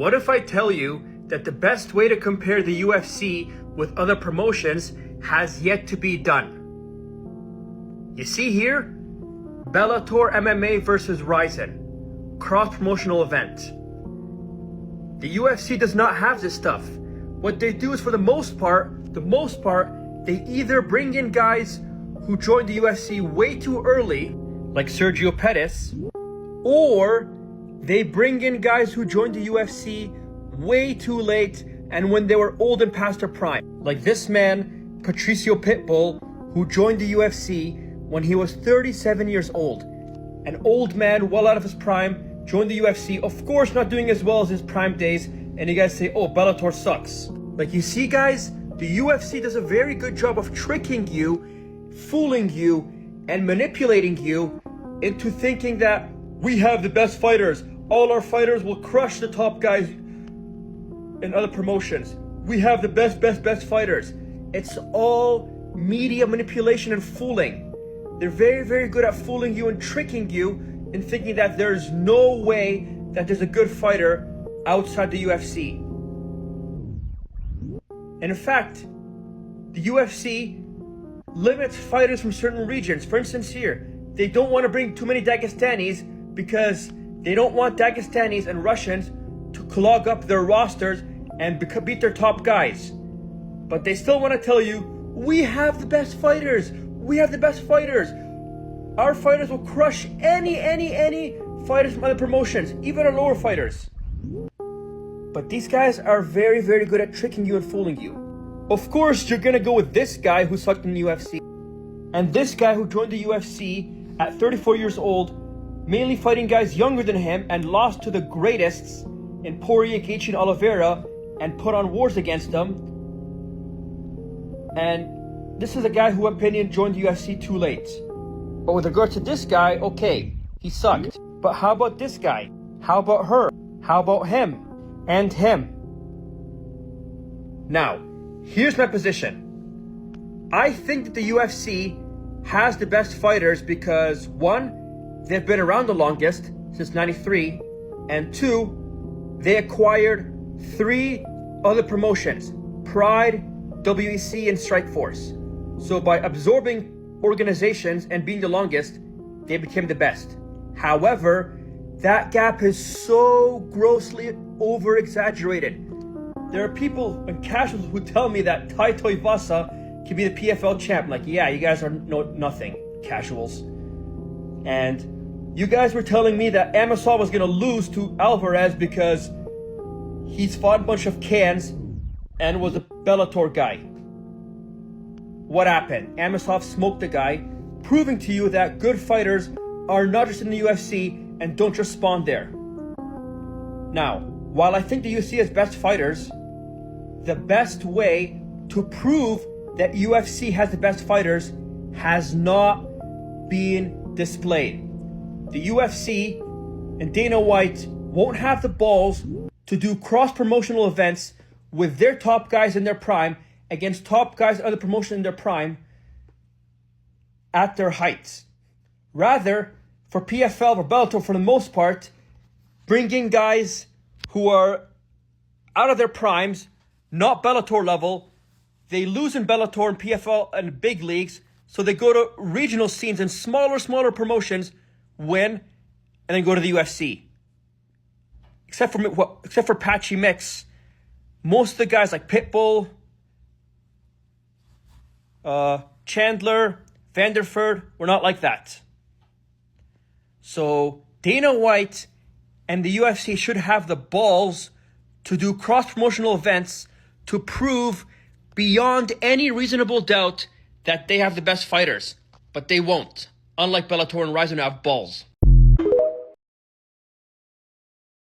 What if I tell you that the best way to compare the UFC with other promotions has yet to be done? You see here, Bellator MMA versus Ryzen, cross-promotional event. The UFC does not have this stuff. What they do is, for the most part, they either bring in guys who joined the UFC way too early, like Sergio Pettis, or they bring in guys who joined the UFC way too late and when they were old and past their prime. Like this man, Patricio Pitbull, who joined the UFC when he was 37 years old. An old man, well out of his prime, joined the UFC, of course not doing as well as his prime days, and you guys say, oh, Bellator sucks. Like, you see guys, the UFC does a very good job of tricking you, fooling you, and manipulating you into thinking that we have the best fighters. All our fighters will crush the top guys in other promotions. We have the best fighters. It's all media manipulation and fooling. They're very, very good at fooling you and tricking you in thinking that there's no way that there's a good fighter outside the UFC. And in fact, the UFC limits fighters from certain regions. For instance here, they don't want to bring too many Dagestanis because they don't want Dagestanis and Russians to clog up their rosters and beat their top guys. But they still want to tell you, we have the best fighters. We have the best fighters. Our fighters will crush any fighters from other promotions, even our lower fighters. But these guys are very, very good at tricking you and fooling you. Of course, you're gonna go with this guy who sucked in the UFC, and this guy who joined the UFC at 34 years old, mainly fighting guys younger than him, and lost to the greatest in Poirier, Gaethje, and Oliveira, and put on wars against them. And this is a guy who, in my opinion, joined the UFC too late. But with regards to this guy, okay, he sucked. But how about this guy? How about her? How about him? And him? Now, here's my position. I think that the UFC has the best fighters because, one, they've been around the longest, since '93, and two, they acquired 3 other promotions: Pride, WEC, and Strikeforce. So by absorbing organizations and being the longest, they became the best. However, that gap is so grossly over-exaggerated. There are people and casuals who tell me that Taito Iwasa can be the PFL champ. Like, yeah, you guys are nothing, casuals. And you guys were telling me that Amosov was gonna lose to Alvarez because he's fought a bunch of cans and was a Bellator guy. What happened? Amosov smoked the guy, proving to you that good fighters are not just in the UFC and don't just spawn there. Now, while I think the UFC has best fighters, the best way to prove that UFC has the best fighters has not been displayed. The UFC and Dana White won't have the balls to do cross-promotional events with their top guys in their prime against top guys in other promotions in their prime at their heights. Rather, for PFL or Bellator, for the most part, bring in guys who are out of their primes, not Bellator level. They lose in Bellator and PFL and big leagues, so they go to regional scenes and smaller promotions, win, and then go to the UFC. Except for Patchy Mix, most of the guys like Pitbull, Chandler, Vanderford were not like that. So Dana White and the UFC should have the balls to do cross-promotional events to prove beyond any reasonable doubt that they have the best fighters. But they won't. Unlike Bellator and Ryzen, who have balls.